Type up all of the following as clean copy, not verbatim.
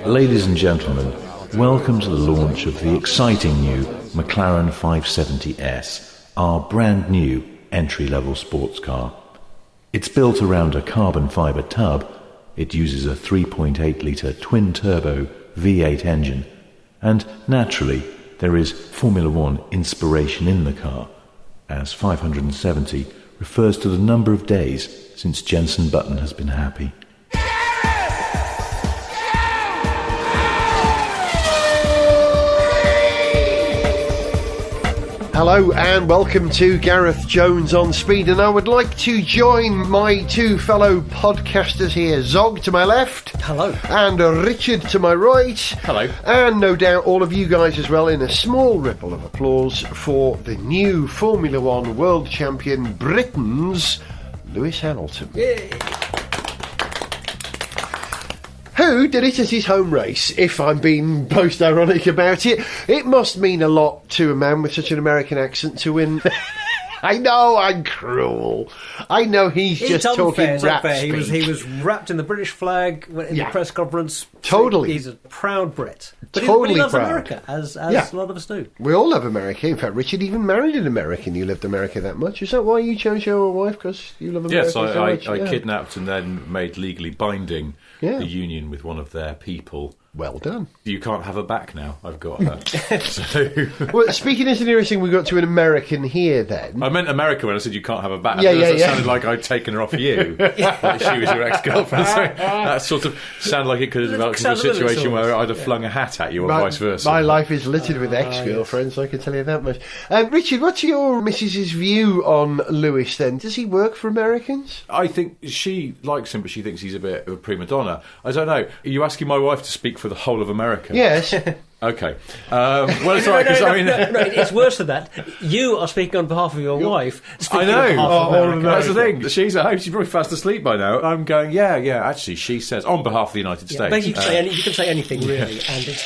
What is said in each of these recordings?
Ladies and gentlemen, welcome to the launch of the exciting new McLaren 570S, our brand new entry-level sports car. It's built around a carbon fibre tub, it uses a 3.8-litre twin-turbo V8 engine, and naturally there is Formula One inspiration in the car, as 570 refers to the number of days since Jenson Button has been happy. Hello and welcome to Gareth Jones on Speed, and I would like to join my two fellow podcasters here, Zog to my left. Hello. And Richard to my right. Hello. And no doubt all of you guys as well, in a small ripple of applause for the new Formula One World Champion, Britain's Lewis Hamilton. Yay. Who did it as his home race, if I'm being post-ironic about it. It must mean a lot to a man with such an American accent to win. I know I'm cruel. I know he's just talking rap speak. He was wrapped in the British flag in the press conference. Totally. He's a proud Brit. But Totally he loves proud. America, as a lot of us do. We all love America. In fact, Richard even married an American. You loved America that much. Is that why you chose your wife? Because you love America so much? I kidnapped and then made legally binding the union with one of their people. Well done. You can't have her back now. I've got her. So Well, speaking as the nearest thing we got to an American here then. I meant America when I said you can't have her back. It Sounded like I'd taken her off you. Like she was your ex-girlfriend. So that sort of sounded like it could have developed into a situation where I'd have flung a hat at you or vice versa. My life is littered with ex-girlfriends, I can tell you that much. Richard, what's your missus's view on Lewis then? Does he work for Americans? I think she likes him, but she thinks he's a bit of a prima donna. I don't know. Are you asking my wife to speak for the whole of America? Yes. Okay. Well, it's all right, because No, it's worse than that. You are speaking on behalf of your wife. I know. On behalf of America. That's the thing. She's at home. She's probably fast asleep by now. I'm going, yeah. Actually, she says on behalf of the United States. But you can say anything really,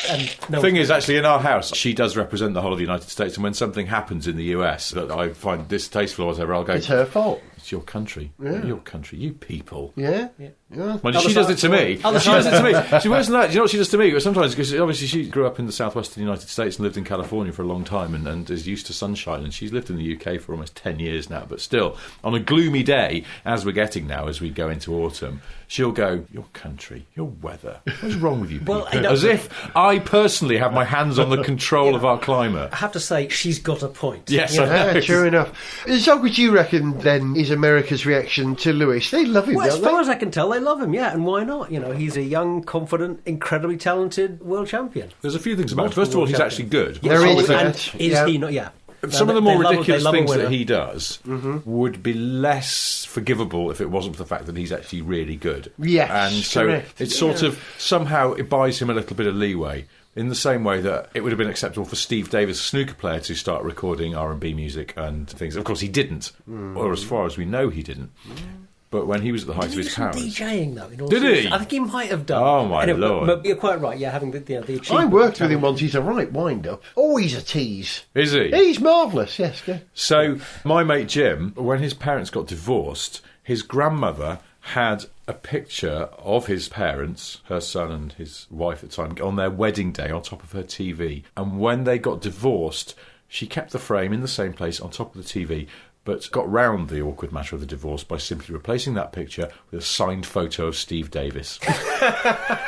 and no. Thing is, actually, in our house, she does represent the whole of the United States, and when something happens in the US that I find distasteful or whatever, I'll go, It's her fault. It's your country. Yeah. Your country. You people. Yeah. Well, she does it to me. She does it to me. She worse than that. Do you know what she does to me? Sometimes, because obviously she grew up in the southwest of the United States and lived in California for a long time and is used to sunshine, and she's lived in the UK for almost 10 years now, but still, on a gloomy day, as we're getting now, as we go into autumn, she'll go, your country, your weather, what's wrong with you people? As if I personally have my hands on the control of our climate. I have to say, she's got a point. Yes, I know. True enough. So would you reckon, then, is America's reaction to Lewis? They love him, Well, don't as they? far as I can tell, they love him, and why not? He's a young, confident, incredibly talented world champion. There's a few things about it. First of all, he's actually good. There is And that. is he not? Yeah. Some of the more They love ridiculous a things winner. that he does would be less forgivable if it wasn't for the fact that he's actually really good. Yes, and so correct. it's sort of somehow it buys him a little bit of leeway. In the same way that it would have been acceptable for Steve Davis, a snooker player, to start recording R&B music and things. Of course, he didn't, or as far as we know, he didn't. But when he was at the height of his powers, DJing though. In all Did he? seriousness. I think he might have done. Oh, my Lord. But you're quite right. Yeah, having the achievement. I worked with him once. He's a right wind-up. Always a tease. is he? He's marvellous, yes. Go. So my mate Jim, when his parents got divorced, his grandmother had a picture of his parents, her son and his wife at the time, on their wedding day on top of her TV. And when they got divorced, she kept the frame in the same place on top of the TV, but got round the awkward matter of the divorce by simply replacing that picture with a signed photo of Steve Davis.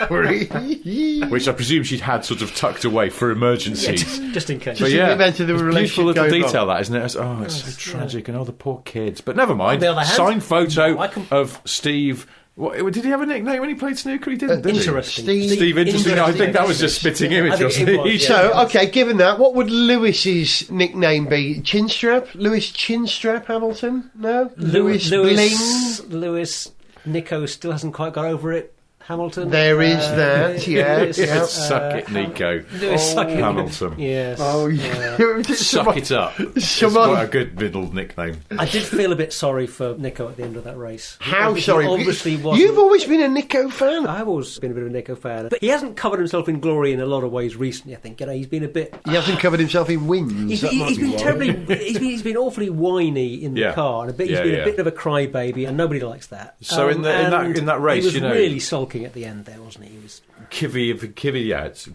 Which I presume she'd had sort of tucked away for emergencies. Just in case. But in the event of the it's a relationship beautiful little going detail, wrong. that, isn't it? It's so tragic, and the poor kids. But never mind. On the other hand, Signed photo I can- of Steve. What, did he have a nickname when he played snooker? He didn't, did he? Interesting. Steve Interesting. I think that was just spitting image. I think Wasn't it it? was, So, okay, given that, what would Lewis's nickname be? Chinstrap? Lewis Chinstrap Hamilton? No? Lewis Bling? Lewis Nico still hasn't quite got over it. Hamilton. There is that, Lewis, yeah. Suck it, Nico. Lewis, suck it. Hamilton. Yes. Oh, yeah. Suck it up. It's Someone- quite a good middle nickname. I did feel a bit sorry for Nico at the end of that race. How He sorry? Obviously, wasn't. You've always been a Nico fan. I've always been a bit of a Nico fan, but he hasn't covered himself in glory in a lot of ways recently. I think he's been a bit. He hasn't covered himself in wins. He's That might be been why. terribly. He's been awfully whiny in the Yeah. car, and he's been a bit of a crybaby, and nobody likes that. So in that race, he was you know, really sulky sulking at the end there, wasn't he? He was Kvyat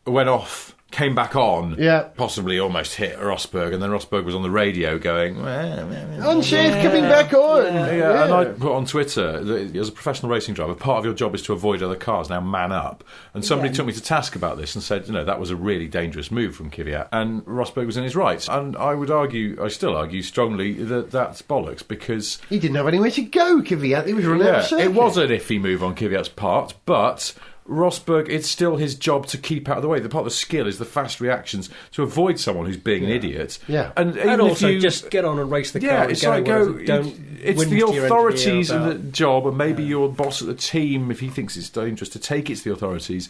went off, came back on, possibly almost hit Rosberg, and then Rosberg was on the radio going, unsafe, coming back on. Yeah, and I put on Twitter that as a professional racing driver, part of your job is to avoid other cars. Now man up. And somebody took me to task about this and said, that was a really dangerous move from Kvyat, and Rosberg was in his rights. And I still argue strongly that that's bollocks, because he didn't have anywhere to go, Kvyat. He was running out of circuit. It was an iffy move on Kvyat's part, but Rosberg, it's still his job to keep out of the way. The part of the skill is the fast reactions to avoid someone who's being an idiot. Yeah. And also just get on and race the car. Yeah, it's like it's the authorities and the job, and maybe your boss at the team, if he thinks it's dangerous to take it to the authorities.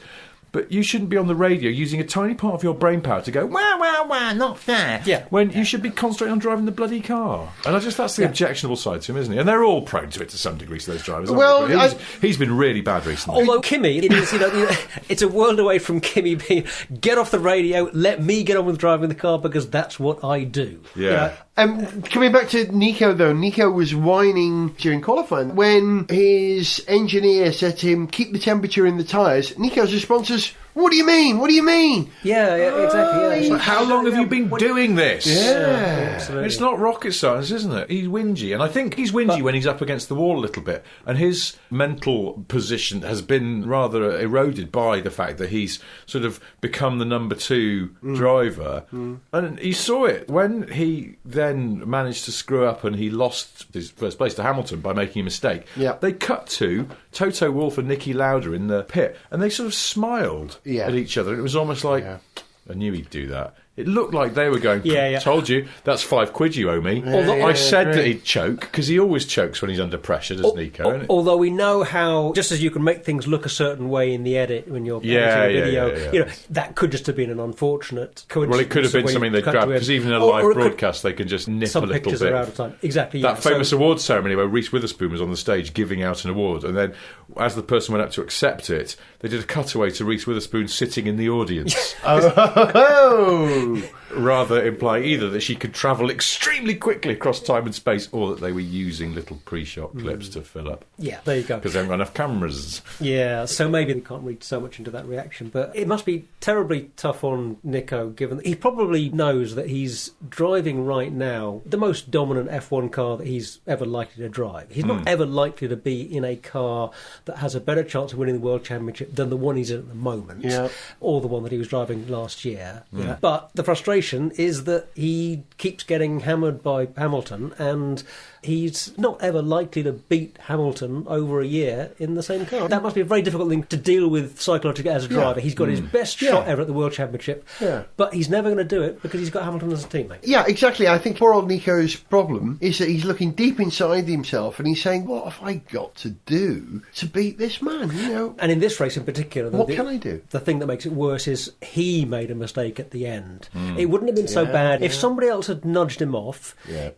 But you shouldn't be on the radio using a tiny part of your brain power to go, wah, not fair. Yeah. When you should be concentrating on driving the bloody car. And that's the objectionable side to him, isn't he? And they're all prone to it to some degree, to those drivers. Well, he's been really bad recently. Although Kimi, it's a world away from Kimi being, get off the radio, let me get on with driving the car because that's what I do. Yeah. Coming back to Nico, though, Nico was whining during qualifying. When his engineer said to him, keep the temperature in the tyres, Nico's response was, what do you mean? What do you mean? Yeah, exactly. Yeah. It's like, how long have you been doing this? Yeah. Absolutely. It's not rocket science, isn't it? He's whingy. And I think he's whingy when he's up against the wall a little bit. And his mental position has been rather eroded by the fact that he's sort of become the number 2 driver. And he saw it when he then managed to screw up and he lost his first place to Hamilton by making a mistake. Yeah. They cut to Toto Wolff and Niki Lauda in the pit, and they sort of smiled at each other. It was almost like, I knew he'd do that. It looked like they were going, told you, that's £5 you owe me. Although I said that he'd choke, because he always chokes when he's under pressure, does Nico? Although we know how, just as you can make things look a certain way in the edit when you're editing a video, that could just have been an unfortunate coincidence. Well, it could have been something they'd grabbed, because even in a live broadcast, they can just nip a little bit. Some pictures are out of time. Exactly, That famous awards ceremony where Reese Witherspoon was on the stage giving out an award, and then as the person went up to accept it, they did a cutaway to Reese Witherspoon sitting in the audience. Rather implying either that she could travel extremely quickly across time and space, or that they were using little pre-shot clips to fill up. Yeah, there you go. Because they haven't got enough cameras. Yeah, so maybe they can't read so much into that reaction. But it must be terribly tough on Nico, given that he probably knows that he's driving right now the most dominant F1 car that he's ever likely to drive. He's not ever likely to be in a car that has a better chance of winning the World Championship than the one he's in at the moment, or the one that he was driving last year. Yeah. But the frustration is that he keeps getting hammered by Hamilton, and he's not ever likely to beat Hamilton over a year in the same car. That must be a very difficult thing to deal with psychologically as a driver. He's got his best shot ever at the World Championship, but he's never going to do it because he's got Hamilton as a teammate. Yeah, exactly. I think poor old Nico's problem is that he's looking deep inside himself and he's saying, what have I got to do to beat this man? And in this race in particular, what can I do? The thing that makes it worse is he made a mistake at the end. It wouldn't have been so bad if somebody else had nudged him off,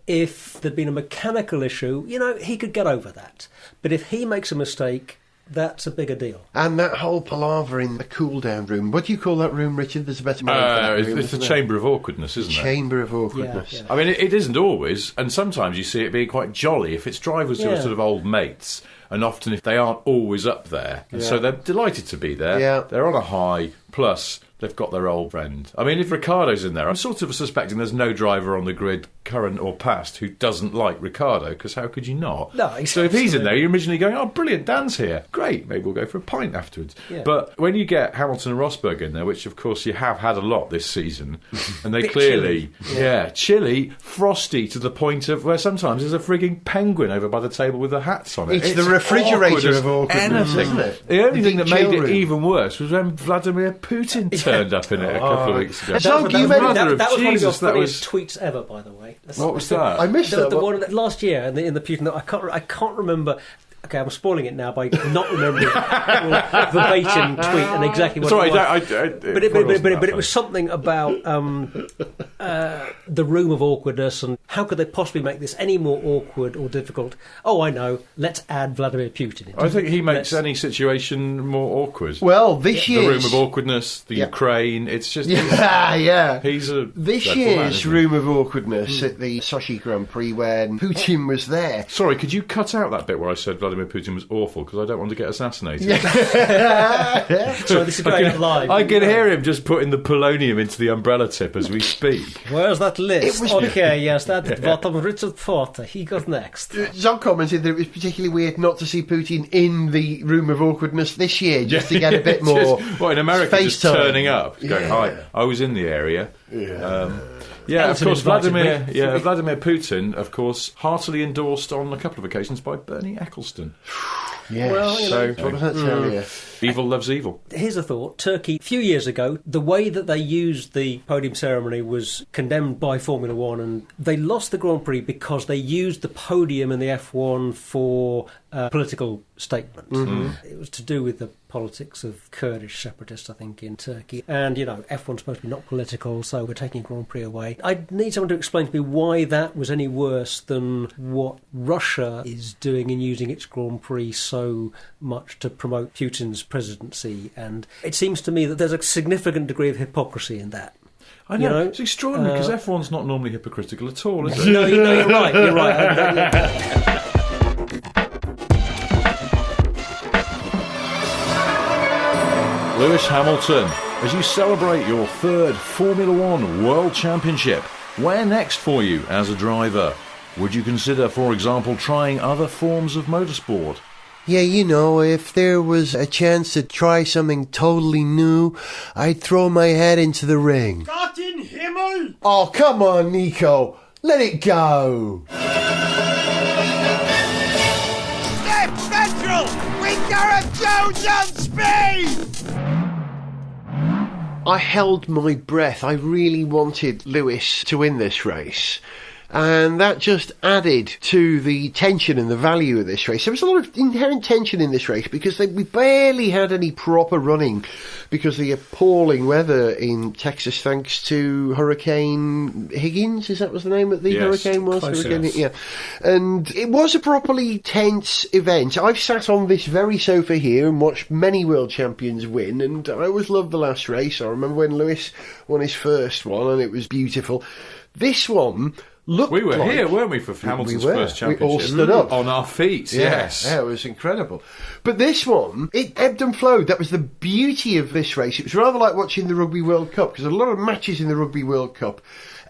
if there'd been a mechanical issue, he could get over that. But if he makes a mistake, that's a bigger deal. And that whole palaver in the cool-down room. What do you call that room, Richard? There's a better name for that room. It's the chamber of awkwardness, isn't it? Chamber of awkwardness. Yeah. I mean, it isn't always, and sometimes you see it being quite jolly if it's drivers who are sort of old mates, and often if they aren't always up there. And so they're delighted to be there. Yeah. They're on a high, plus they've got their old friend. I mean, if Ricciardo's in there, I'm sort of suspecting there's no driver on the grid, current or past, who doesn't like Ricciardo, because how could you not? No, exactly. So if he's in there, you're originally going, oh, brilliant, Dan's here. Great, maybe we'll go for a pint afterwards. Yeah. But when you get Hamilton and Rosberg in there, which of course you have had a lot this season, and they clearly, chilly, frosty to the point of where sometimes there's a frigging penguin over by the table with their hats on it. It's the refrigerator of awkwardness, isn't it? The only thing that made it even worse was when Vladimir Putin turned up in it a couple of weeks ago. That was one of your funniest tweets ever, by the way. What was that? I missed that. The one last year in the Putin. I can't remember. Okay, I'm spoiling it now by not remembering the verbatim tweet and exactly what it was. Sorry, but it was something about the room of awkwardness, and how could they possibly make this any more awkward or difficult? Oh, I know. Let's add Vladimir Putin in. I think he makes any situation more awkward. Well, this the year's... room of awkwardness, the Ukraine, it's just... Yeah. He's a... This year's room of awkwardness at the Sochi Grand Prix when Putin was there. Sorry, could you cut out that bit where I said Vladimir Putin was awful, because I don't want to get assassinated. So this is going out live. I can hear him just putting the polonium into the umbrella tip as we speak. Where's that list? Okay, yes, that bottom Richard Porter. He got next. Some commented that it was particularly weird not to see Putin in the room of awkwardness this year, just to get a bit more in America, just FaceTime. turning up, going, hi, I was in the area. Of course, Vladimir Putin, of course, heartily endorsed on a couple of occasions by Bernie Ecclestone. Yes. Well, What does that tell you? Evil loves evil. Here's a thought. Turkey, a few years ago, the way that they used the podium ceremony was condemned by Formula One, and they lost the Grand Prix because they used the podium in the F1 for a political statement. It was to do with the politics of Kurdish separatists, I think, in Turkey. And, F1's supposed to be not political, so we're taking Grand Prix away. I need someone to explain to me why that was any worse than what Russia is doing in using its Grand Prix so much to promote Putin's presidency. And it seems to me that there's a significant degree of hypocrisy in that. I know, it's extraordinary, because F1's not normally hypocritical at all, is it? No, you're right, you're right. Lewis Hamilton, as you celebrate your third Formula One World Championship, where next for you as a driver? Would you consider, for example, trying other forms of motorsport? Yeah, if there was a chance to try something totally new, I'd throw my head into the ring. Gott in Himmel! Oh, come on, Nico. Let it go. Sniff Petrol! With Gareth Jones on speed! I held my breath. I really wanted Lewis to win this race. And that just added to the tension and the value of this race. There was a lot of inherent tension in this race because we barely had any proper running because of the appalling weather in Texas, thanks to Hurricane Higgins. Is that what the name of the hurricane was? Yeah. And it was a properly tense event. I've sat on this very sofa here and watched many world champions win, and I always loved the last race. I remember when Lewis won his first one, and it was beautiful. This one... We were here, weren't we, for Hamilton's first championship? We all stood up. On our feet, yes. Yeah, it was incredible. But this one, it ebbed and flowed. That was the beauty of this race. It was rather like watching the Rugby World Cup, because a lot of matches in the Rugby World Cup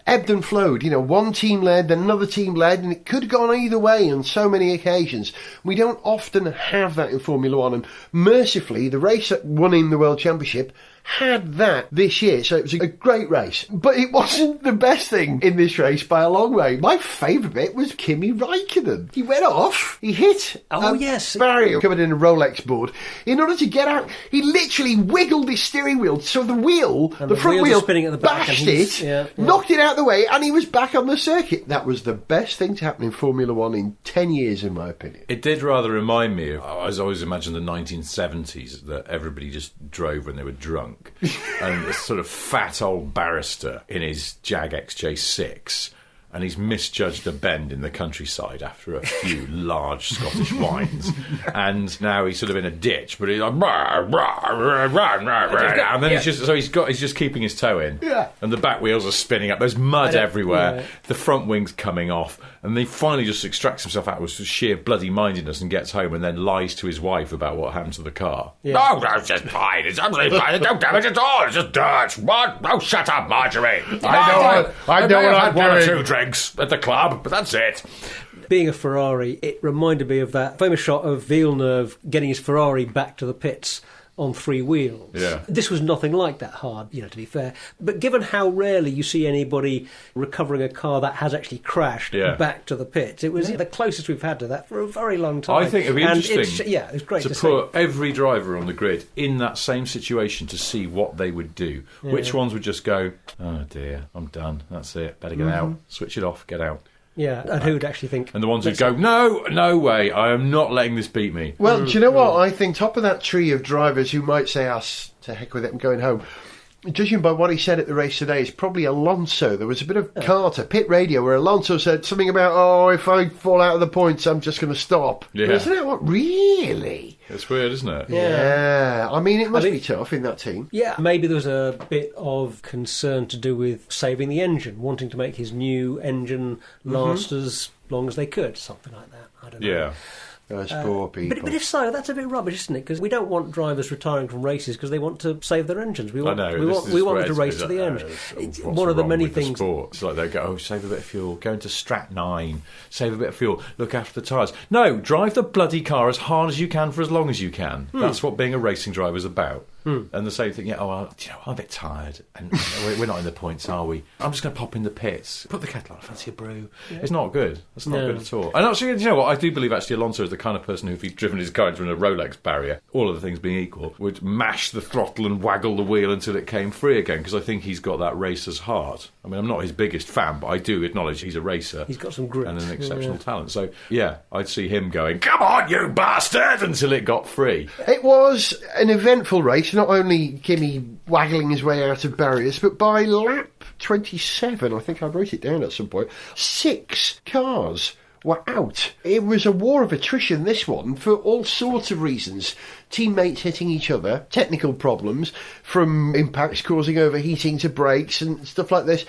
ebbed and flowed. One team led, then another team led, and it could have gone either way on so many occasions. We don't often have that in Formula One, and mercifully, the race that won in the World Championship had that this year, so it was a great race. But it wasn't the best thing in this race by a long way. My favourite bit was Kimi Räikkönen. He went off, he hit barrier covered in a Rolex board. In order to get out, he literally wiggled his steering wheel, so the wheel, and the front wheel, spinning at the back, bashed it, knocked it out of the way, and he was back on the circuit. That was the best thing to happen in Formula One in 10 years, in my opinion. It did rather remind me of, I always imagined the 1970s, that everybody just drove when they were drunk. And this sort of fat old barrister in his Jag XJ6, and he's misjudged a bend in the countryside after a few large Scottish wines, and now he's sort of in a ditch, but he's like, and then he's just keeping his toe in, and the back wheels are spinning up. There's mud everywhere. The front wing's coming off, and he finally just extracts himself out with sheer bloody mindedness and gets home, and then lies to his wife about what happened to the car. No, it's just fine. It's absolutely fine. Don't damage it at all. It's just dirt. What? Oh, shut up, Marjorie. I know what I'm doing. One or two drinks at the club, but that's it. Being a Ferrari, it reminded me of that famous shot of Villeneuve getting his Ferrari back to the pits on three wheels. Yeah. This was nothing like that hard, to be fair. But given how rarely you see anybody recovering a car that has actually crashed back to the pits, it was the closest we've had to that for a very long time. I think it'd be interesting it was great to put every driver on the grid in that same situation to see what they would do. Yeah. Which ones would just go, oh dear, I'm done, that's it, better get out, switch it off, get out. Yeah, and who would actually think... And the ones who go, no way, I am not letting this beat me. Well, do you know what? I think top of that tree of drivers who might say, to heck with it, I'm going home. judging by what he said at the race today, it's probably Alonso. There was a bit of Carter, pit radio, where Alonso said something about, oh, if I fall out of the points, I'm just going to stop. Yeah. But isn't that what, really? It's weird, isn't it? Yeah. I mean, it must be tough in that team. Yeah, maybe there was a bit of concern to do with saving the engine, wanting to make his new engine last as long as they could, something like that. I don't know. Yeah. Those poor people. But if so, that's a bit rubbish, isn't it? Because we don't want drivers retiring from races because they want to save their engines. We want them to race to the end. It's one of the many things. It's like they go, oh, save a bit of fuel, go into Strat 9, save a bit of fuel, look after the tyres. No, drive the bloody car as hard as you can for as long as you can. That's what being a racing driver is about. And the same thing, I'm a bit tired, and we're not in the points, are we? I'm just going to pop in the pits, put the kettle on, fancy a brew. Yeah. It's not good. It's not good at all. And actually, you know what? I do believe actually Alonso is the kind of person who, if he'd driven his car into a Rolex barrier, all of the things being equal, would mash the throttle and waggle the wheel until it came free again, because I think he's got that racer's heart. I mean, I'm not his biggest fan, but I do acknowledge he's a racer. He's got some grit. And an exceptional talent. So, yeah, I'd see him going, come on, you bastard, until it got free. It was an eventful race, not only Kimi waggling his way out of barriers, but by lap 27, I think I wrote it down at some point, 6 cars were out. It was a war of attrition, this one, for all sorts of reasons. Teammates hitting each other, technical problems, from impacts causing overheating to brakes and stuff like this.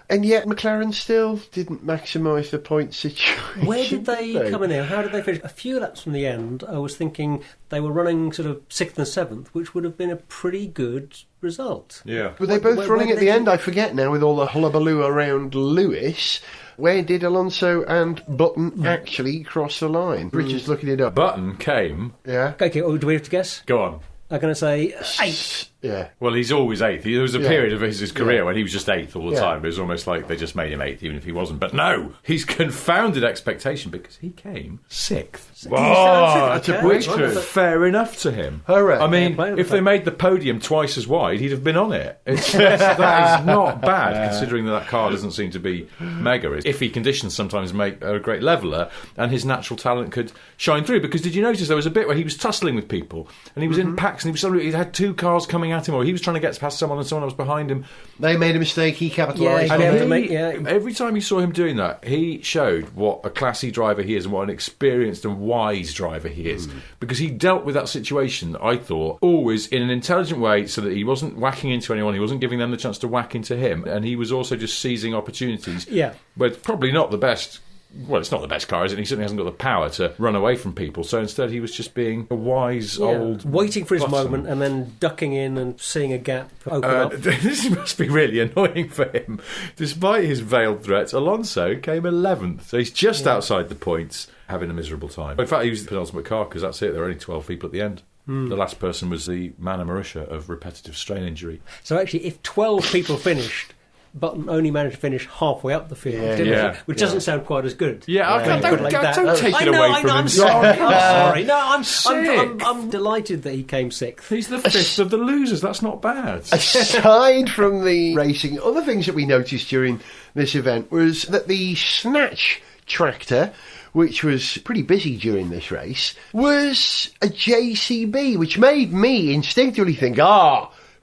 And yet McLaren still didn't maximise the point situation. Where did they come in there? How did they finish? A few laps from the end, I was thinking they were running sort of 6th and 7th, which would have been a pretty good result. Yeah. Were they both running at the end? I forget now, with all the hullabaloo around Lewis. Where did Alonso and Button actually cross the line? Richard's looking it up. Button came... Yeah. Okay, do we have to guess? Go on. I'm going to say 8th. Yeah. Well, he's always 8th. There was a period of his career when he was just 8th all the time. It was almost like they just made him 8th, even if he wasn't. But no, he's confounded expectation because he came 6th. That's a Which fair enough to him. Hooray. I mean, if they made the podium twice as wide, he'd have been on it. It's just, that is not bad, considering that car doesn't seem to be mega. Iffy conditions sometimes make a great leveller, and his natural talent could shine through. Because did you notice there was a bit where he was tussling with people, and he was in packs, and he had 2 cars coming at him, or he was trying to get past someone and someone was behind him. They made a mistake, he capitalised. Every time you saw him doing that, he showed what a classy driver he is and what an experienced and wise driver he is. Because he dealt with that situation, I thought, always in an intelligent way, so that he wasn't whacking into anyone, he wasn't giving them the chance to whack into him, and he was also just seizing opportunities. Yeah. But probably not the best... Well, it's not the best car, is it? He certainly hasn't got the power to run away from people. So instead, he was just being a wise old... Waiting for his button. moment and then ducking in and seeing a gap open up. This must be really annoying for him. Despite his veiled threats, Alonso came 11th. So he's just outside the points, having a miserable time. In fact, he was the penultimate car because that's it. There were only 12 people at the end. The last person was the Mana Marisha of repetitive strain injury. So actually, if 12 people finished... Button only managed to finish halfway up the field, didn't he? Which doesn't sound quite as good. Don't take it away from him. I'm sorry. No, I'm delighted that he came 6th. He's the 5th of the losers. That's not bad. Aside from the racing, other things that we noticed during this event was that the Snatch tractor, which was pretty busy during this race, was a JCB, which made me instinctively think,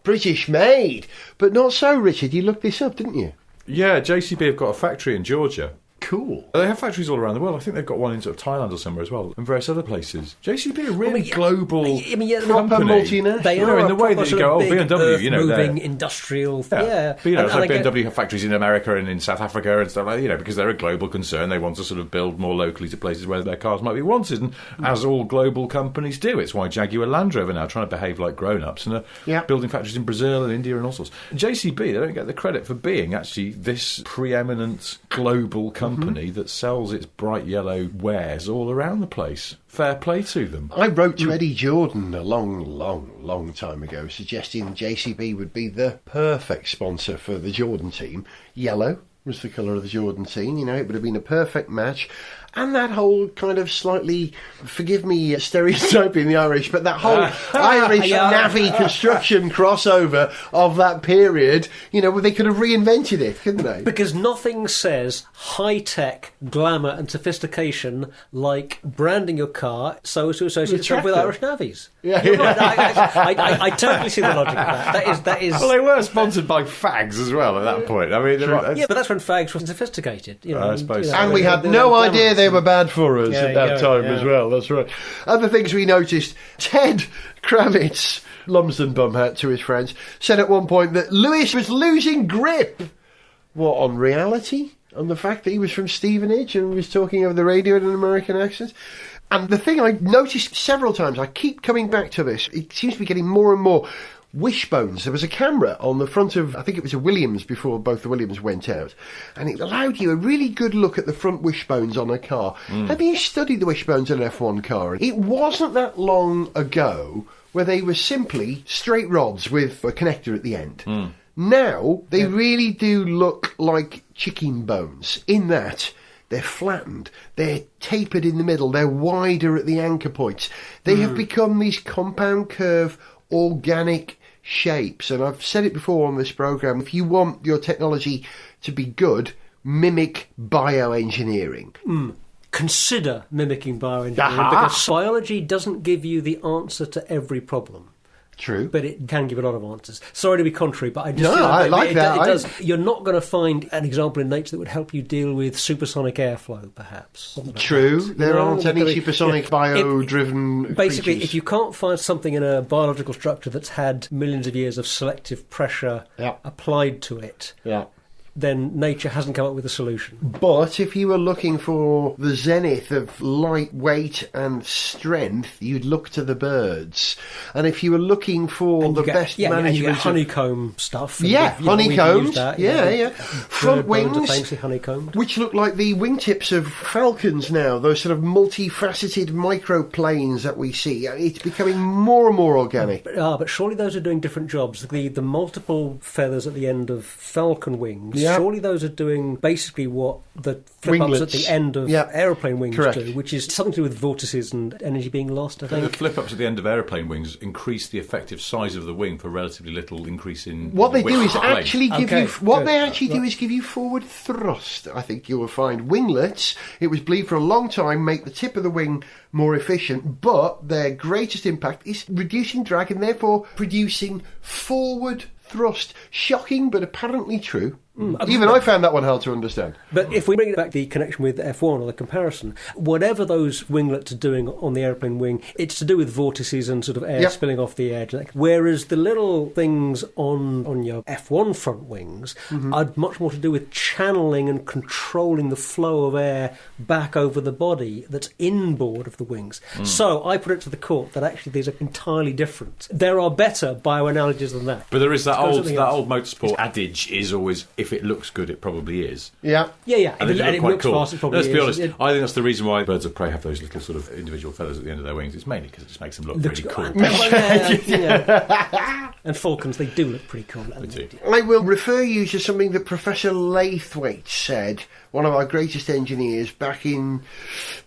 British made. But not so, Richard. You looked this up, didn't you? Yeah, JCB have got a factory in Georgia. Cool. They have factories all around the world. I think they've got one in sort of Thailand or somewhere as well, and various other places. JCB are really global proper multinational. They are in the way that you go, BMW, moving industrial. But, it's like BMW have factories in America and in South Africa and stuff like that, because they're a global concern. They want to sort of build more locally to places where their cars might be wanted, and as all global companies do. It's why Jaguar Land Rover now are trying to behave like grown-ups and are building factories in Brazil and India and all sorts. JCB, they don't get the credit for being actually this preeminent global company that sells its bright yellow wares all around the place. Fair play to them. I wrote to Eddie Jordan a long time ago suggesting JCB would be the perfect sponsor for the Jordan team. Yellow was the colour of the Jordan team, it would have been a perfect match. and that whole kind of slightly, forgive me stereotyping the Irish, but that whole Irish navvy construction crossover of that period, you know, they could have reinvented it, couldn't they? Because nothing says high-tech, glamour and sophistication like branding your car so as to associate itself with Irish navies. Yeah, You're right. I totally see the logic of that. That is. Well, they were sponsored by fags as well at that point. I mean, Yeah, but that's when fags were sophisticated. You know, I suppose so. And we had they no were idea glamorous. they were bad for us Yeah, at that time as well. That's right. Other things we noticed: Ted Kravitz, Lumsden bum hat to his friends, said at one point that Lewis was losing grip. What, on reality? On the fact that he was from Stevenage and was talking over the radio in an American accent? And the thing I noticed several times, I keep coming back to this, it seems to be getting more and more. Wishbones. There was a camera on the front of, I think it was a Williams before both the Williams went out, and it allowed you a really good look at the front wishbones on a car. Have you studied the wishbones on an F1 car? It wasn't that long ago where they were simply straight rods with a connector at the end. Now, they really do look like chicken bones in that they're flattened, they're tapered in the middle, they're wider at the anchor points. They have become these compound curve organic shapes, and I've said it before on this programme, if you want your technology to be good, mimic bioengineering. Consider mimicking bioengineering, because biology doesn't give you the answer to every problem. True. But it can give a lot of answers. Sorry to be contrary, but I just No, feel I like it that. does. You're not going to find an example in nature that would help you deal with supersonic airflow, perhaps. True. There aren't any because supersonic bio-driven basically, creatures. if you can't find something in a biological structure that's had millions of years of selective pressure applied to it, then nature hasn't come up with a solution. But if you were looking for the zenith of lightweight and strength, you'd look to the birds. And if you were looking for the best management and you get of honeycomb stuff. honeycombed. Front Front wings, famously honeycombed. which look like the wingtips of falcons now, those sort of multifaceted microplanes that we see. It's becoming more and more organic. But surely those are doing different jobs. The multiple feathers at the end of falcon wings, surely those are doing basically what the flip-ups at the end of aeroplane wings do, which is something to do with vortices and energy being lost, I think. The flip-ups at the end of aeroplane wings increase the effective size of the wing for relatively little increase in What they do width is of the actually plane. give you what they actually do is give you forward thrust. I think you will find winglets. It was believed for a long time make the tip of the wing more efficient, but their greatest impact is reducing drag and therefore producing forward thrust. Shocking, but apparently true. Even I found that one hard to understand. But if we bring it back the connection with F1 or the comparison, whatever those winglets are doing on the aeroplane wing, it's to do with vortices and sort of air spilling off the edge. Whereas the little things on your F1 front wings are much more to do with channeling and controlling the flow of air back over the body that's inboard of the wings. So I put it to the court that actually these are entirely different. There are better bioanalogies than that. But there is that old motorsport adage is always, if it looks good, it probably is. Yeah. And it looks cool. fast, it probably Let's be is. honest, I think that's the reason why birds of prey have those little sort of individual feathers at the end of their wings. It's mainly because it just makes them look really cool. And falcons, they do look pretty cool. I will refer you to something that Professor Laithwaite said, one of our greatest engineers, back in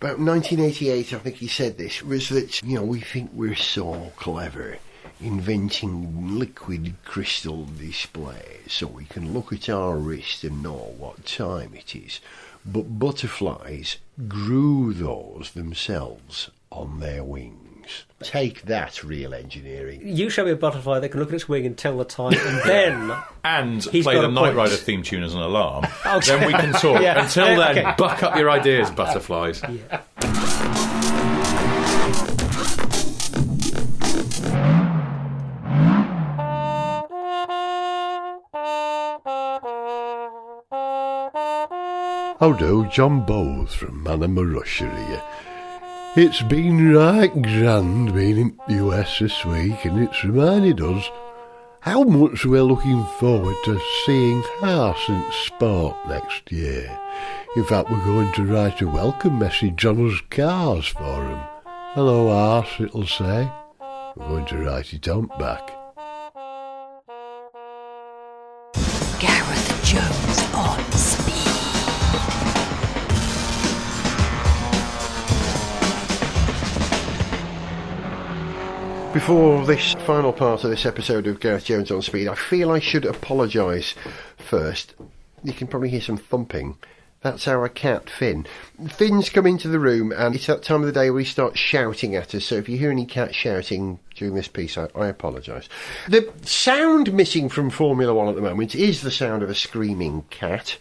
about 1988, I think he said this, was that, we think we're so clever inventing liquid crystal displays so we can look at our wrist and know what time it is. But butterflies grew those themselves on their wings. Take that, real engineering. You show me a butterfly that can look at its wing and tell the time, and then... and play the Knight Rider theme tune as an alarm. Then we can talk. Yeah. Until then, buck up your ideas, butterflies. How do, John Bowles from Manamarussia here. It's been right grand being in the US this week, and it's reminded us how much we're looking forward to seeing Haas in sport next year. In fact, we're going to write a welcome message on us cars for them. Hello Haas, it'll say. We're going to write it on back. Gareth Jones on speed. Before this final part of this episode of Gareth Jones on Speed, I feel I should apologise first. You can probably hear some thumping. That's our cat, Finn. Finn's come into the room, and it's that time of the day where he starts shouting at us, so if you hear any cats shouting during this piece, I apologise. The sound missing from Formula 1 at the moment is the sound of a screaming cat.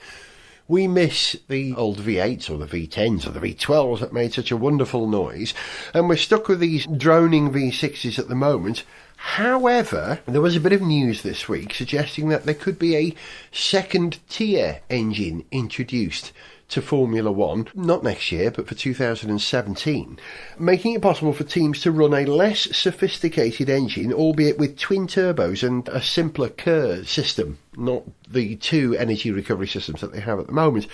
We miss the old V8s or the V10s or the V12s that made such a wonderful noise, and we're stuck with these droning V6s at the moment. However, there was a bit of news this week suggesting that there could be a second-tier engine introduced to Formula 1, not next year, but for 2017, making it possible for teams to run a less sophisticated engine, albeit with twin turbos and a simpler KERS system, not the two energy recovery systems that they have at the moment.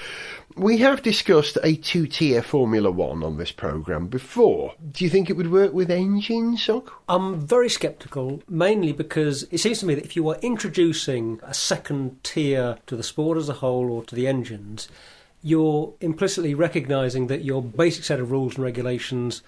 We have discussed a two-tier Formula 1 on this programme before. Do you think it would work with engines, Sock? I'm very sceptical, mainly because it seems to me that if you are introducing a second tier to the sport as a whole or to the engines, you're implicitly recognising that your basic set of rules and regulations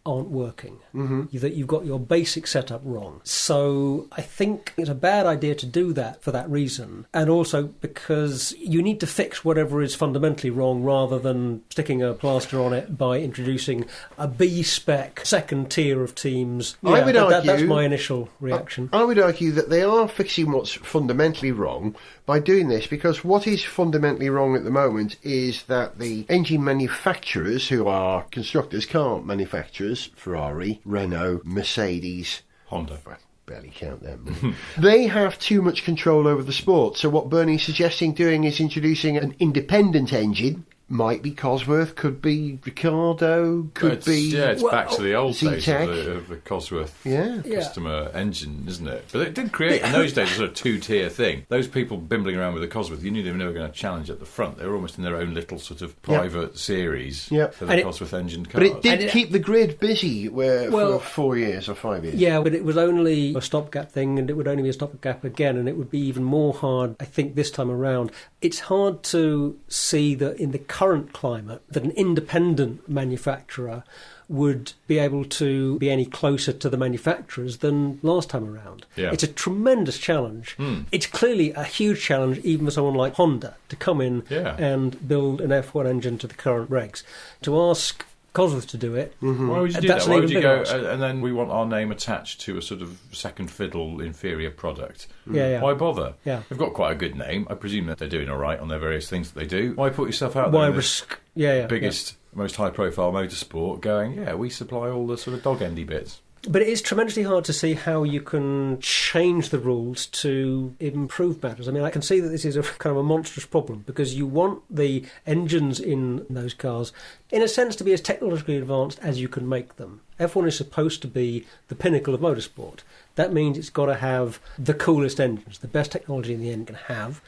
aren't working, that you've got your basic setup wrong. So I think it's a bad idea to do that for that reason, and also because you need to fix whatever is fundamentally wrong rather than sticking a plaster on it by introducing a B-spec second tier of teams. I would argue, that's my initial reaction. I would argue that they are fixing what's fundamentally wrong by doing this, because what is fundamentally wrong at the moment is that the engine manufacturers, who are constructors, car manufacturers, Ferrari, Renault, Mercedes, Honda. Barely count them. They have too much control over the sport. So what Bernie's suggesting doing is introducing an independent engine. Might be Cosworth, could be Ricardo, it's back to the old days Z-Tech. of the Cosworth Yeah. customer engine, isn't it? But it did create, in those days, a sort of two-tier thing. Those people bimbling around with the Cosworth, you knew they were never going to challenge at the front. They were almost in their own little sort of private series for the Cosworth engine cars. But it did keep the grid busy for 4 years or 5 years. Yeah, but it was only a stopgap thing, and it would only be a stopgap again, and it would be even more hard, I think, this time around. It's hard to see that in the current climate that an independent manufacturer would be able to be any closer to the manufacturers than last time around. Yeah. It's a tremendous challenge. It's clearly a huge challenge even for someone like Honda to come in and build an F1 engine to the current regs. To ask Cosworth to do it. Why would you do that? Why would you go, and then we want our name attached to a sort of second fiddle inferior product? Why bother? Yeah. They've got quite a good name. I presume that they're doing all right on their various things that they do. Why put yourself out there? Why risk? Biggest, most high-profile motorsport going, we supply all the sort of dog-endy bits. But it is tremendously hard to see how you can change the rules to improve matters. I mean, I can see that this is a kind of a monstrous problem, because you want the engines in those cars, in a sense, to be as technologically advanced as you can make them. F1 is supposed to be the pinnacle of motorsport. That means it's got to have the coolest engines, the best technology in the end can have.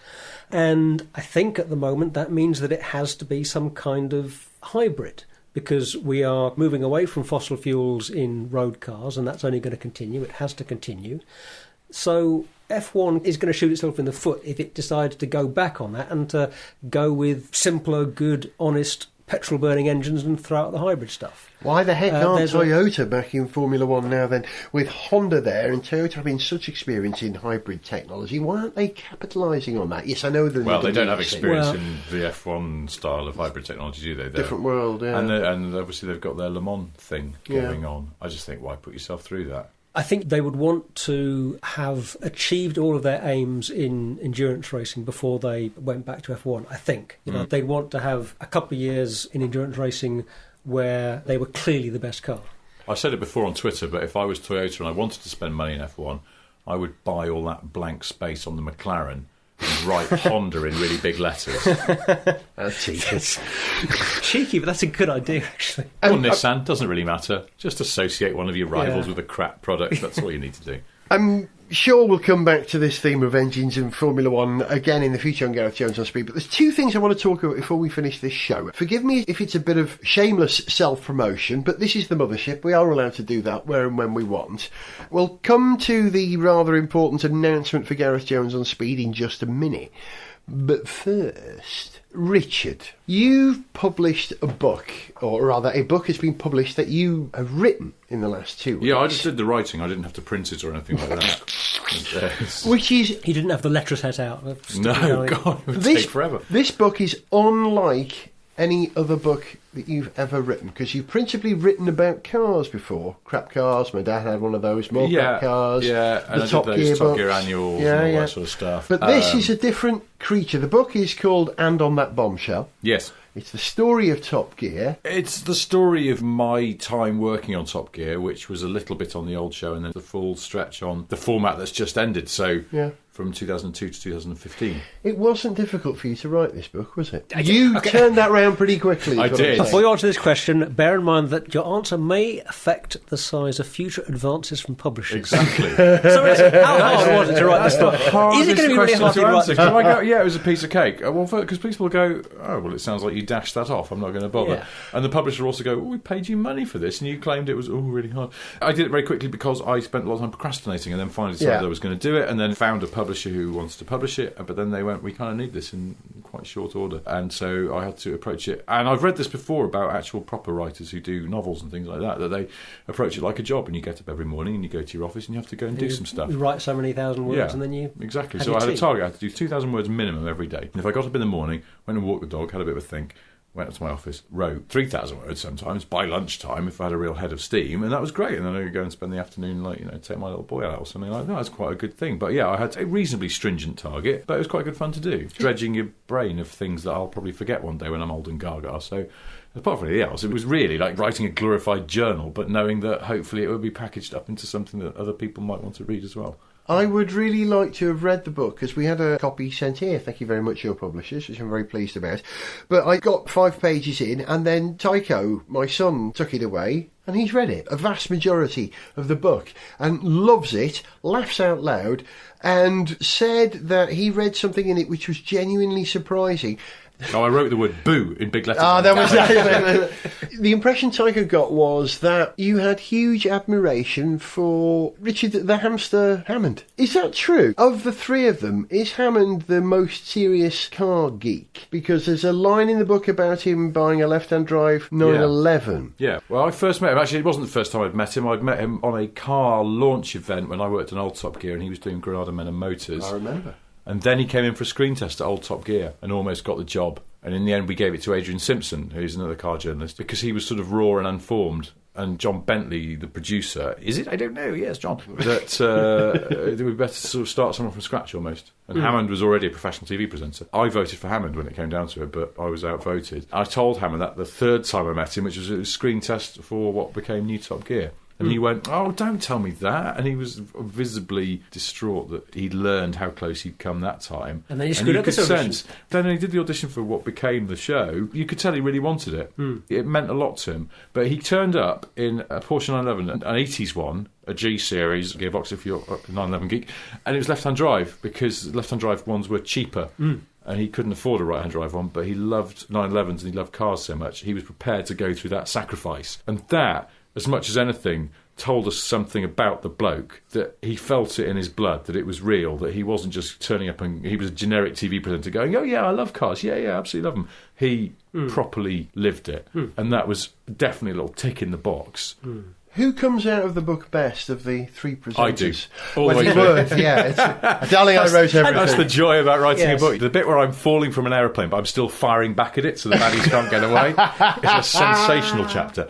And I think at the moment that means that it has to be some kind of hybrid, because we are moving away from fossil fuels in road cars, and that's only going to continue. It has to continue. So F1 is going to shoot itself in the foot if it decides to go back on that and to go with simpler, good, honest, petrol-burning engines and throw out the hybrid stuff. Why the heck aren't Toyota back in Formula 1 now then? With Honda there and Toyota having such experience in hybrid technology, why aren't they capitalising on that? Yes, I know that. Well, they don't have experience in the F1 style of hybrid technology, do they? They're different world, yeah. And obviously they've got their Le Mans thing going on. I just think, why put yourself through that? I think they would want to have achieved all of their aims in endurance racing before they went back to F1, I think. They'd want to have a couple of years in endurance racing where they were clearly the best car. I said it before on Twitter, but if I was Toyota and I wanted to spend money in F1, I would buy all that blank space on the McLaren and write Honda in really big letters. That's cheeky. Cheeky, but that's a good idea, actually. Or Nissan, doesn't really matter. Just associate one of your rivals with a crap product. That's all you need to do. I'm sure we'll come back to this theme of engines in Formula 1 again in the future on Gareth Jones on Speed, but there's two things I want to talk about before we finish this show. Forgive me if it's a bit of shameless self-promotion, but this is the mothership. We are allowed to do that where and when we want. We'll come to the rather important announcement for Gareth Jones on Speed in just a minute. But first, Richard, you've published a book, or rather, a book has been published that you have written in the last 2 weeks. Yeah, I just did the writing. I didn't have to print it or anything like that. Which is... He didn't have the letters set out. No, God, it would take forever. This book is unlike any other book that you've ever written, because you've principally written about cars before. Crap cars, my dad had one of those, more crap cars. Yeah, and the Top Gear Top books. Gear annuals and all that sort of stuff. But this is a different creature. The book is called And on That Bombshell. Yes. It's the story of Top Gear. It's the story of my time working on Top Gear, which was a little bit on the old show and then the full stretch on the format that's just ended. So from 2002 to 2015. It wasn't difficult for you to write this book, was it? You turned that round pretty quickly. I did. Before you answer this question, bear in mind that your answer may affect the size of future advances from publishers. Exactly. So how hard was it to write this book? Is it going to be really hard to write this book? I go, yeah, it was a piece of cake. Well, because people go, oh, well, it sounds like you dashed that off. I'm not going to bother. Yeah. And the publisher also go, we paid you money for this, and you claimed it was really hard. I did it very quickly because I spent a lot of time procrastinating, and then finally decided I was going to do it, and then found a publisher who wanted to publish it, but then they went, we kind of need this in quite short order, and so I had to approach it. And I've read this before about actual proper writers who do novels and things like that they approach it like a job, and you get up every morning and you go to your office and you have to go and do some stuff. You write so many thousand words and then you... Exactly. So I had a target. I had to do 2,000 words minimum every day. And if I got up in the morning, went and walked the dog, had a bit of a think, went up to my office, wrote 3,000 words sometimes by lunchtime if I had a real head of steam, and that was great. And then I could go and spend the afternoon, take my little boy out or something like that. That's quite a good thing. But yeah, I had a reasonably stringent target, but it was quite good fun to do. Dredging your brain of things that I'll probably forget one day when I'm old and gaga. So apart from anything else, it was really like writing a glorified journal, but knowing that hopefully it would be packaged up into something that other people might want to read as well. I would really like to have read the book, because we had a copy sent here. Thank you very much, your publishers, which I'm very pleased about. But I got 5 pages in, and then Tycho, my son, took it away, and he's read it, a vast majority of the book, and loves it, laughs out loud, and said that he read something in it which was genuinely surprising. Oh, I wrote the word boo in big letters. That was the impression Tycho got was that you had huge admiration for Richard the Hamster Hammond. Is that true? Of the three of them, is Hammond the most serious car geek? Because there's a line in the book about him buying a left-hand drive 911. Yeah. Well, I first met him. Actually, it wasn't the first time I'd met him. I'd met him on a car launch event when I worked on Old Top Gear, and he was doing Granada Men and Motors. I remember. And then he came in for a screen test at Old Top Gear and almost got the job. And in the end, we gave it to Adrian Simpson, who's another car journalist, because he was sort of raw and unformed. And John Bentley, the producer, is it? I don't know. Yes, John. That it would be better to sort of start someone from scratch almost. And Hammond was already a professional TV presenter. I voted for Hammond when it came down to it, but I was outvoted. I told Hammond that the third time I met him, which was a screen test for what became New Top Gear. And he went, oh, don't tell me that. And he was visibly distraught that he'd learned how close he'd come that time. And then you screwed up the sense. Then when he did the audition for what became the show, you could tell he really wanted it. It meant a lot to him. But he turned up in a Porsche 911, an 80s one, a G series, gearbox if you're a 911 geek, and it was left-hand drive, because left-hand drive ones were cheaper. And he couldn't afford a right-hand drive one, but he loved 911s and he loved cars so much, he was prepared to go through that sacrifice. And that, as much as anything, told us something about the bloke, that he felt it in his blood, that it was real, that he wasn't just turning up and he was a generic TV presenter going, oh yeah, I love cars, yeah, absolutely love them. He properly lived it, and that was definitely a little tick in the box. Who comes out of the book best of the three presenters? I do. Always. Darling, I wrote everything. That's the joy about writing a book. The bit where I'm falling from an aeroplane, but I'm still firing back at it so the baddies can't get away. It's a sensational chapter.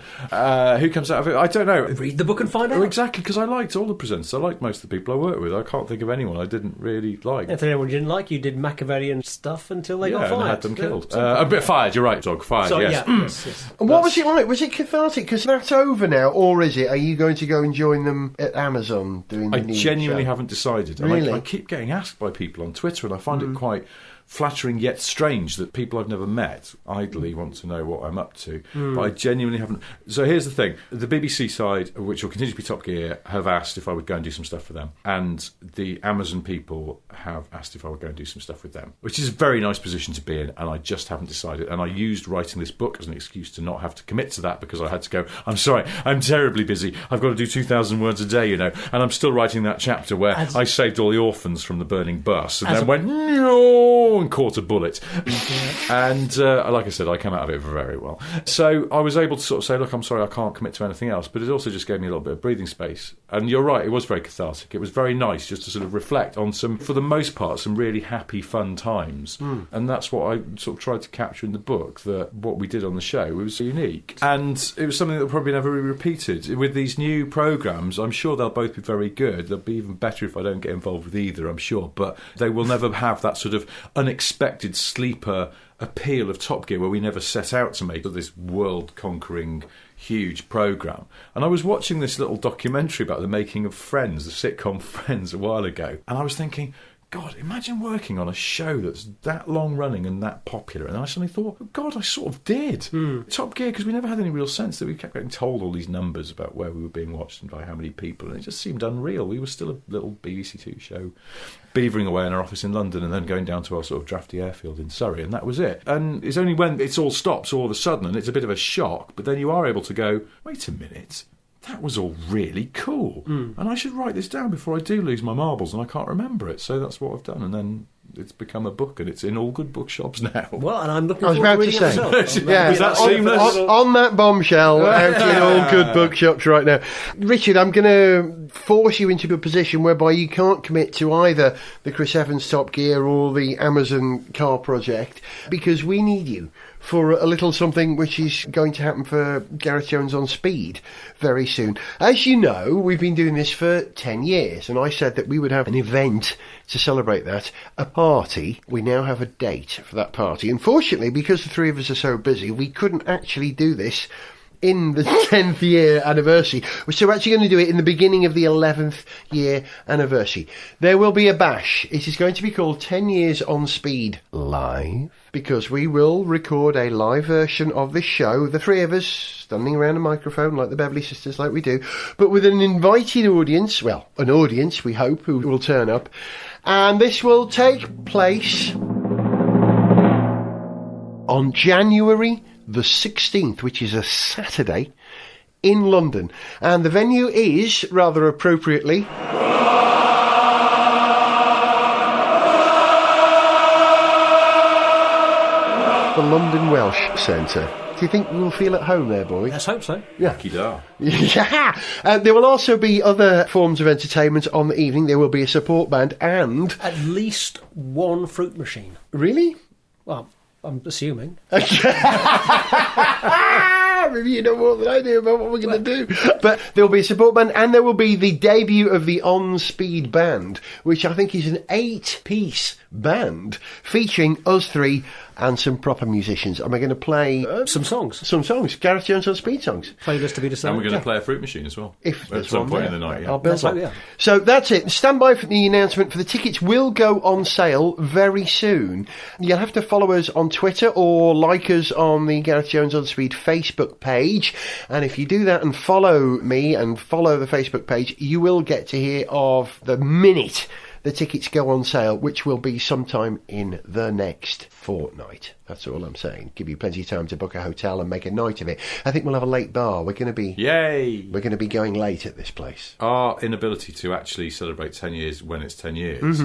Who comes out of it? I don't know. Read the book and find out. Oh, exactly, because I liked all the presenters. I liked most of the people I worked with. I can't think of anyone I didn't really like. If anyone you didn't like, you did Machiavellian stuff until they got fired. And had them killed. A bit fired, you're right, dog. Fired, So, yes. yes. And what was it like? Was it cathartic? Because that's over now, or is it? Are you going to go and join them at Amazon doing the I new genuinely show? haven't decided. Really? And I keep getting asked by people on Twitter, and I find it quite flattering yet strange that people I've never met idly want to know what I'm up to. But I genuinely haven't. So here's the thing. The BBC side, which will continue to be Top Gear, have asked if I would go and do some stuff for them. And the Amazon people have asked if I would go and do some stuff with them, which is a very nice position to be in, and I just haven't decided. And I used writing this book as an excuse to not have to commit to that, because I had to go, I'm sorry, I'm terribly busy. I've got to do 2,000 words a day, and I'm still writing that chapter where I saved all the orphans from the burning bus, and then went, no! one caught a bullet. And like I said, I came out of it very well. So I was able to sort of say, look, I'm sorry, I can't commit to anything else. But it also just gave me a little bit of breathing space. And you're right, it was very cathartic. It was very nice just to sort of reflect on some, for the most part, some really happy, fun times. And that's what I sort of tried to capture in the book, that what we did on the show was unique. And it was something that will probably never be repeated. With these new programmes, I'm sure they'll both be very good. They'll be even better if I don't get involved with either, I'm sure. But they will never have that sort of unexpected sleeper appeal of Top Gear, where we never set out to make this world-conquering huge programme. And I was watching this little documentary about the making of Friends, the sitcom Friends, a while ago, and I was thinking, God, imagine working on a show that's that long running and that popular. And I suddenly thought, oh God, I sort of did. Top Gear, because we never had any real sense that we kept getting told all these numbers about where we were being watched and by how many people, and it just seemed unreal. We were still a little BBC Two show, beavering away in our office in London and then going down to our sort of drafty airfield in Surrey, and that was it. And it's only when it all stops all of a sudden, and it's a bit of a shock, but then you are able to go, wait a minute, that was all really cool. And I should write this down before I do lose my marbles and I can't remember it. So that's what I've done. And then it's become a book, and it's in all good bookshops now. Well, and I'm looking I was forward about to to reading say, it myself. yeah, Was that seamless? On that bombshell, out in all good bookshops right now. Richard, I'm going to force you into a position whereby you can't commit to either the Chris Evans Top Gear or the Amazon car project, because we need you for a little something which is going to happen for Gareth Jones on Speed very soon. As you know, we've been doing this for 10 years, and I said that we would have an event to celebrate that, a party. We now have a date for that party. Unfortunately, because the three of us are so busy, we couldn't actually do this in the 10th year anniversary. So we're actually going to do it in the beginning of the 11th year anniversary. There will be a bash. It is going to be called 10 Years on Speed Live, because we will record a live version of this show, the three of us standing around a microphone like the Beverly Sisters, like we do, but with an invited audience, well, an audience, we hope, who will turn up. And this will take place on January the 16th, which is a Saturday, in London. And the venue is, rather appropriately, the London Welsh Centre. Do you think we'll feel at home there, boys? Let's hope so. Yeah. Yeah. Yeah. There will also be other forms of entertainment on the evening. There will be a support band and... At least one fruit machine. Really? Well, I'm assuming. Maybe you know more than I do about what we're going to do. But there will be a support band, and there will be the debut of the On Speed Band, which I think is an 8-piece band featuring us three and some proper musicians. And we're going to play Some songs. Gareth Jones on Speed songs. Playlist to be decided. And we're going to play a fruit machine as well. If at there's some one point there. in the night, yeah. I'll build Let's one. hope, yeah. So that's it. Stand by for the announcement, for the tickets will go on sale very soon. You'll have to follow us on Twitter or like us on the Gareth Jones on Speed Facebook page. And if you do that and follow me and follow the Facebook page, you will get to hear of the minute the tickets go on sale, which will be sometime in the next fortnight. That's all I'm saying. Give you plenty of time to book a hotel and make a night of it. I think we'll have a late bar. We're going to be... Yay! We're going to be going late at this place. Our inability to actually celebrate 10 years when it's 10 years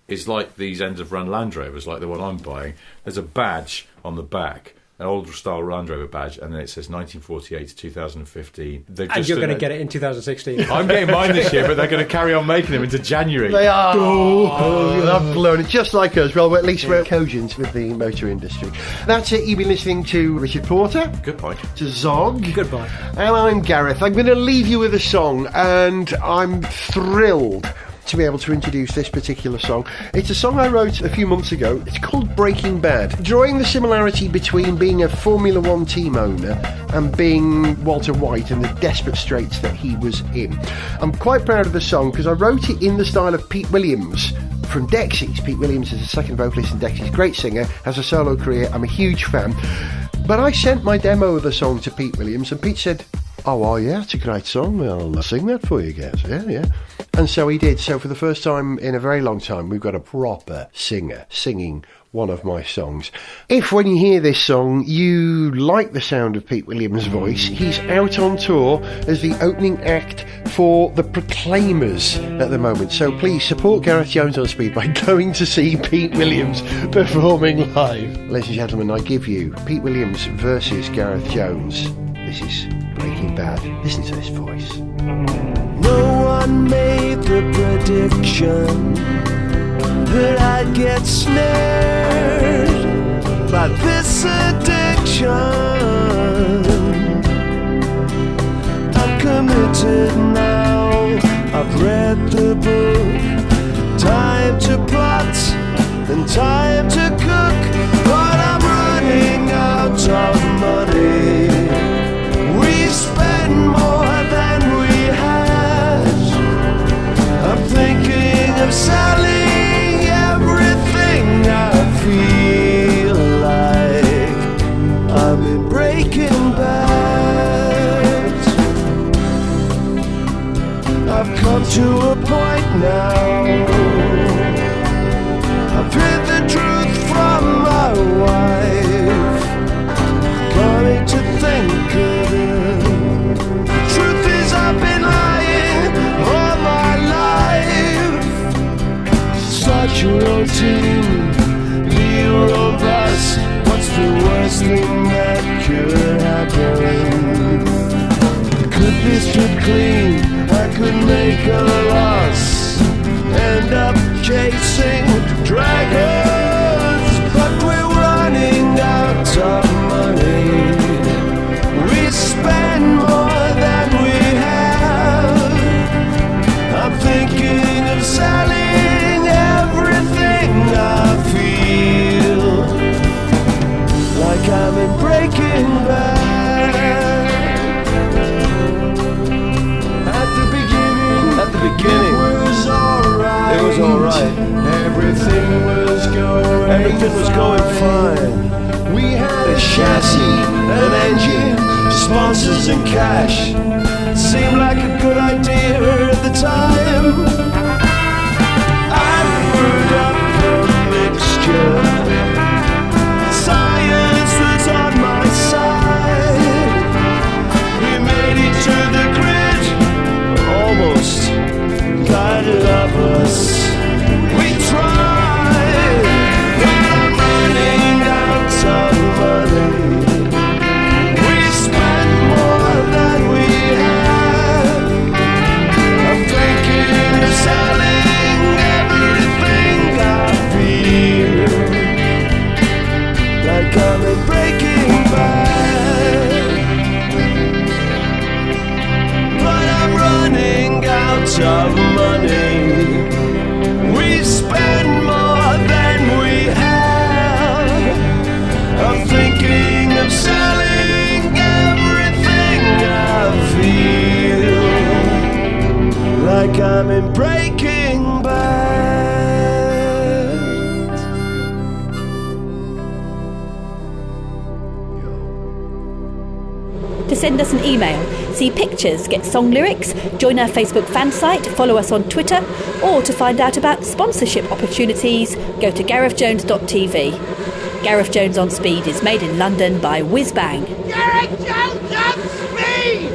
is like these end-of-run Land Rovers, like the one I'm buying. There's a badge on the back, an old-style Land Rover badge, and then it says 1948 to 2015. And you're going to get it in 2016. I'm getting mine this year, but they're going to carry on making them into January. They are. I've blown it just like us. Well, at least we're cogent with the motor industry. That's it. You've been listening to Richard Porter, Goodbye. to Zog, Goodbye. and I'm Gareth. I'm going to leave you with a song, and I'm thrilled to be able to introduce this particular song. It's a song I wrote a few months ago. It's called Breaking Bad, drawing the similarity between being a Formula One team owner and being Walter White and the desperate straits that he was in. I'm quite proud of the song because I wrote it in the style of Pete Williams from Dexys. Pete Williams is the second vocalist in Dexys, great singer, has a solo career. I'm a huge fan. But I sent my demo of the song to Pete Williams, and Pete said, "Oh, yeah, it's a great song. I'll sing that for you guys." Yeah. And so he did. So for the first time in a very long time, we've got a proper singer singing one of my songs. If when you hear this song you like the sound of Pete Williams' voice, he's out on tour as the opening act for the Proclaimers at the moment. So please support Gareth Jones on Speed by going to see Pete Williams performing live. Ladies and gentlemen, I give you Pete Williams versus Gareth Jones. This is Breaking Bad. Listen to this voice. No one made the prediction that I'd get snared by this addiction. I'm committed now, I've read the book. Time to plot and time to cook, but I'm running out of money. We spend more than we had. I'm thinking of selling everything. I feel like I'm in Breaking Bad. I've come to a point now. I've heard the truth from my wife. Coming to think of it, the truth is I've been lying all my life. Such a routine, be robust. What's the worst thing that could happen? Could be stripped clean, I could make a loss, end up chasing dragons, but we're running out of money. We spend more than we have. I'm thinking of selling everything. I feel like I'm in Breaking Bad. At the beginning, it was alright. Everything was going fine. We had a chassis, an engine, sponsors and cash. Seemed like a good idea at the time. I brewed up the mixture. Science was on my side. We made it to the grid, almost kind of us. We tried, but I'm running out of money. We spend more than we have. I'm thinking of selling everything. I feel like I'm in Breaking Bad, but I'm running out of money. We spend more than we have. I'm thinking of selling everything. I feel like I'm in Breaking Bad. To send us an email, see pictures, get song lyrics, join our Facebook fan site, follow us on Twitter, or to find out about sponsorship opportunities, go to garethjones.tv. Gareth Jones on Speed is made in London by Whiz Bang. Gareth Jones on Speed!